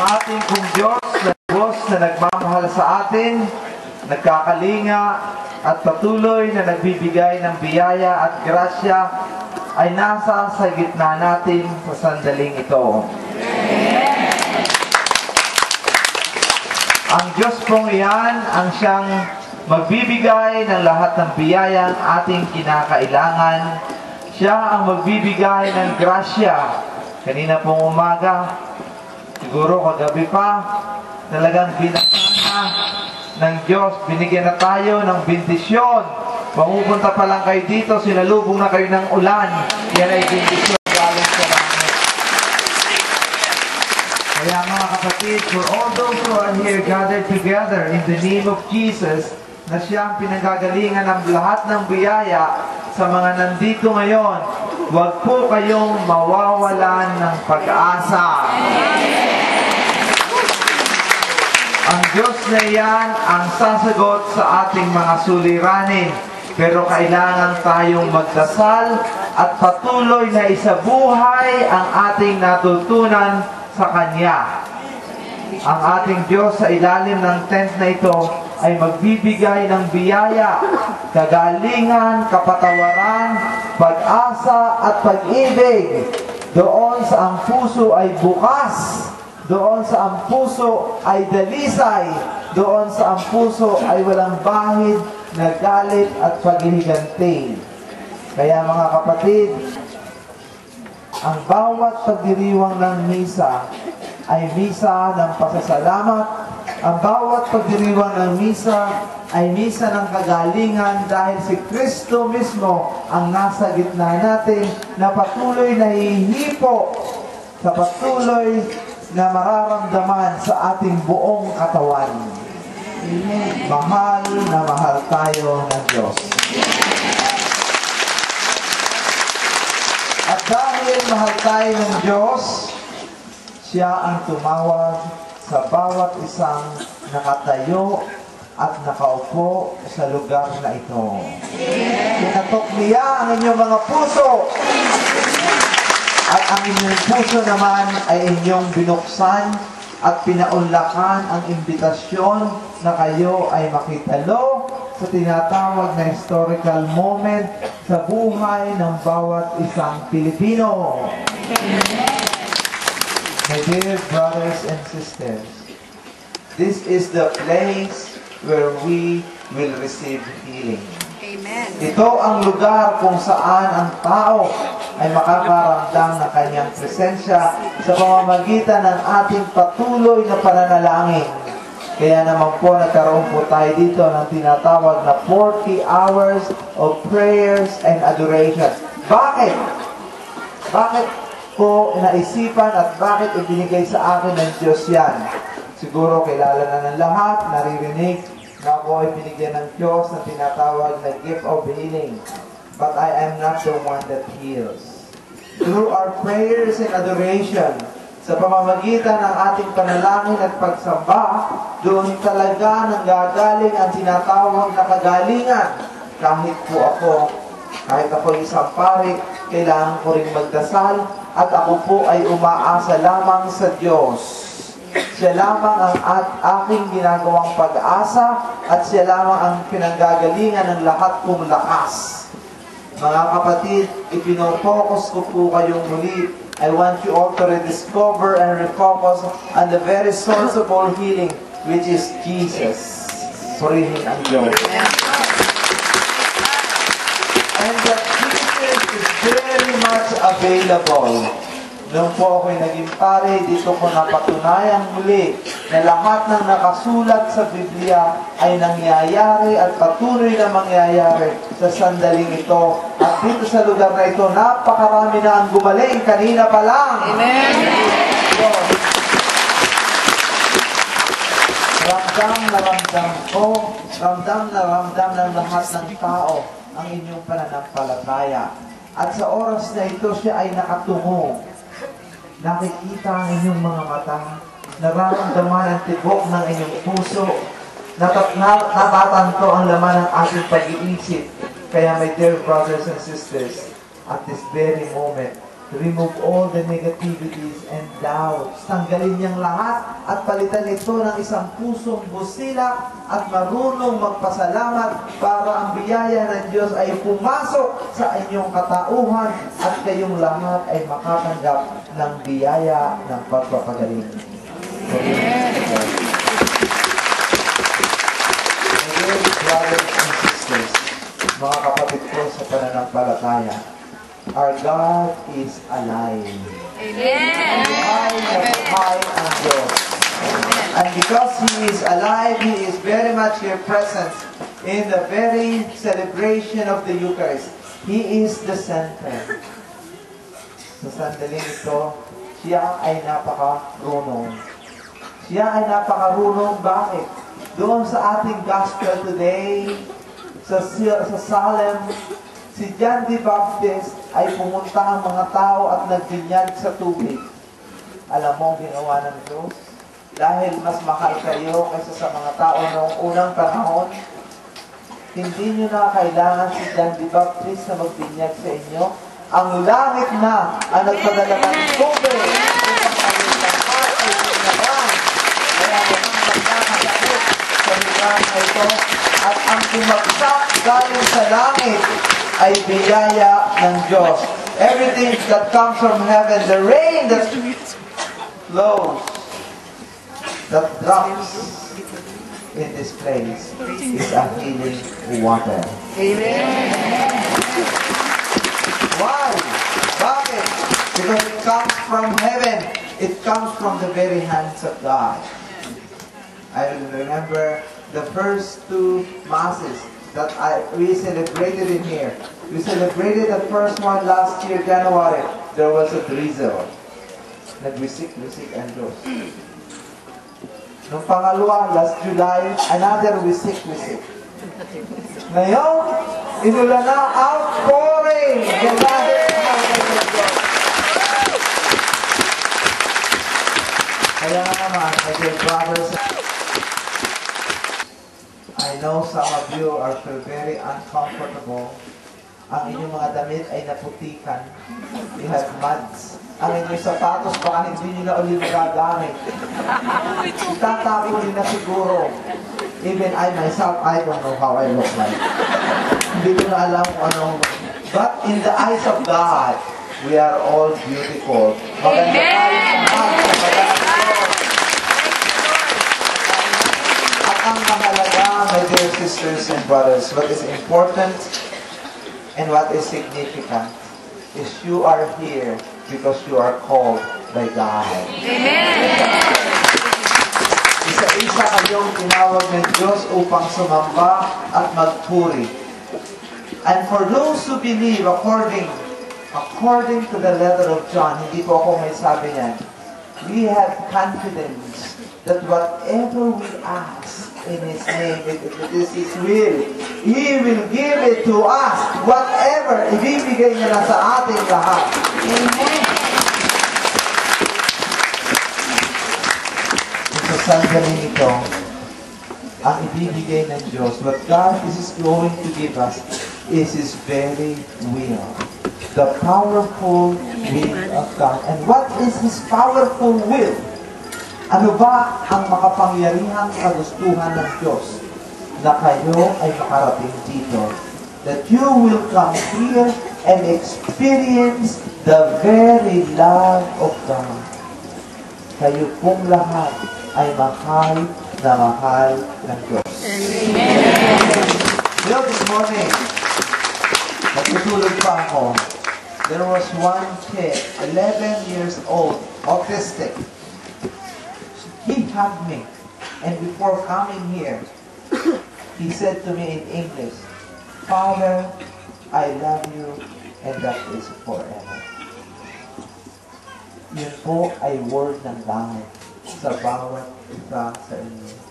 ating kong Diyos na Diyos na nagmamahal sa atin, nagkakalinga at patuloy na nagbibigay ng biyaya at grasya ay nasa sa gitna natin sa sandaling ito. Ang Diyos pong iyan ang siyang magbibigay ng lahat ng biyayang ating kinakailangan. Siya ang magbibigay ng grasya. Kanina pong umaga, siguro kagabi pa, talagang binasana ng Diyos, binigyan na tayo ng bendisyon. Mapupunta pa lang kayo dito, sinalubong na kayo ng ulan. Yan ay bendisyon galing sa langit. Kaya mga kapatid, for all those who are here gathered together in the name of Jesus, na siyang pinagagalingan ng lahat ng biyaya sa mga nandito ngayon, huwag po kayong mawawalan ng pag-asa. Ang Diyos na iyan ang sasagot sa ating mga suliranin, pero kailangan tayong magdasal at patuloy na isabuhay ang ating natutunan sa Kanya. Ang ating Diyos sa ilalim ng tent na ito ay magbibigay ng biyaya, kagalingan, kapatawaran, pag-asa at pag-ibig. Doon sa ang puso ay bukas, doon sa ang puso ay dalisay, doon sa ang puso ay walang bahid na galit at paghihiganti. Kaya mga kapatid, ang bawat pagdiriwang ng misa ay misa ng pasasalamat. Ang bawat pagdiriwang ng misa ay misa ng kagalingan dahil si Kristo mismo ang nasa gitna natin na patuloy na hihipo sa patuloy na mararamdaman sa ating buong katawan. Mahal na mahal tayo ng Diyos. At dahil mahal tayo ng Diyos, siya ang tumawag sa bawat isang nakatayo at nakaupo sa lugar na ito. Pinatok niya ang inyong mga puso. At ang inyong puso naman ay inyong binuksan at pinaunlakan ang imbitasyon na kayo ay makitalo sa tinatawag na historical moment sa buhay ng bawat isang Pilipino. My dear brothers and sisters, this is the place where we will receive healing. Amen. Ito ang lugar kung saan ang tao ay makakaramdam ng kanyang presensya sa pamamagitan ng ating patuloy na pananalangin. Kaya naman po nagkaroon po tayo dito ng tinatawag na 40 hours of prayers and adoration. Bakit? Bakit ko naisipan at bakit ibinigay sa akin ng Diyos yan? Siguro kilala na ng lahat, naririnig na ako ay binigyan ng Diyos na tinatawag na gift of healing. But I am not the one that heals. Through our prayers and adoration, sa pamamagitan ng ating panalangin at pagsamba, doon talaga nanggagaling ang tinatawag na kagalingan. Kahit ako isang pari, kailangan ko rin magdasal at ako po ay umaasa lamang sa Diyos. Siya lamang ang aking ginagawang pag-asa at siya lamang ang pinanggagalingan ng lahat kong lakas. Mga kapatid, ipinopokus ko po kayong muli. I want you all to rediscover and refocus on the very source of all healing, which is Jesus. Purihin ang Diyos. And that Jesus is very much available. Nung po ako'y naging pare, dito ko napatunayang muli na lahat ng nakasulat sa Biblia ay nangyayari at patuloy na mangyayari sa sandaling ito. At dito sa lugar na ito, napakarami na ang gumaling kanina pa lang. Amen! Ramdam na ramdam ko, ramdam na ramdam ng lahat ng tao ang inyong pananampalataya. At sa oras na ito, siya ay nakatungo. Nakikita ang inyong mga mata, nararamdaman ang tibok ng inyong puso, natatanto ang laman ng ating pag-iisip. Kaya my dear brothers and sisters, at this very moment, remove all the negativities and doubts. Tanggalin niyang lahat at palitan ito ng isang pusong busila at marunong magpasalamat para ang biyaya ng Diyos ay pumasok sa inyong katauhan at kayong lahat ay makatanggap ng biyaya ng pagpapagaling. Brothers and sisters, mga kapatid ko sa pananampalataya, our God is alive. Amen. High ang Diyos. And because He is alive, He is very much your presence in the very celebration of the Eucharist. He is the center. Sa sandaling ito, siya ay napakarunong. Siya ay napakarunong. Bakit? Doon sa ating gospel today, sa Salem, si John the Baptist ay pumunta ang mga tao at nagbinyag sa tubig. Alam mo ang ginawa ng Diyos? Dahil mas mahal kayo kaysa sa mga tao noong unang panahon, hindi nyo na kailangan si John the Baptist na magbinyag sa inyo. Ang langit na ang nagpadala ng tubig upang kayong lahat ay binyagan. Kaya naman magkakasakit sa lugar na ito at ang bumagsak galing sa langit ay biyaya ng Diyos. Everything that comes from heaven, the rain that flows, that drops in this place is a healing water. Amen. Why? Bakit? Because it comes from heaven. It comes from the very hands of God. I remember the first two masses that we celebrated in here. We celebrated the first one last year, January. There was a drizzle. Nagwisik-wisik ang Diyos. Nung pangalawa, last July, another wisik-wisik. Ngayon, inulan na outpouring. Kaya naman, my dear brothers, I know some of you are very uncomfortable. Ang inyong mga damit ay naputikan. You have muds. Ang inyong sapatos baka hindi nyo na ulit gagamit. Itatapon nyo na siguro. Even I myself, I don't know how I look like. Hindi ko na alam kung anong. But in the eyes of God, we are all beautiful. Maganda tayo sa maganda. At ang mahalaga, my dear sisters and brothers, what is important and what is significant is you are here because you are called by God. Amen. Isa-isa kayong tinawag ng Diyos upang sumamba at magpuri. And for those who believe according to the letter of John, hindi po ako may sabi niyan, we have confidence that whatever we ask in His name, if it is His will, He will give it to us. Whatever, ibibigay niya na sa ating lahat. Amen. Sa sandaling ito, ang ibibigay ng Diyos, what God is going to give us is His very will. The powerful will of God. And what is His powerful will? Ano ba ang makapangyarihang kagustuhan ng Diyos na kayo ay makarating dito? That you will come here and experience the very love of God. Kayo pong lahat ay mahal na mahal ng Diyos. Amen. You know, this morning, nagtutulog pa ako. There was one kid, 11 years old, autistic. He hugged me. And before coming here, he said to me in English, Father, I love you, and that is forever. Yun po ay word ng langit sa bawat isa sa inyo.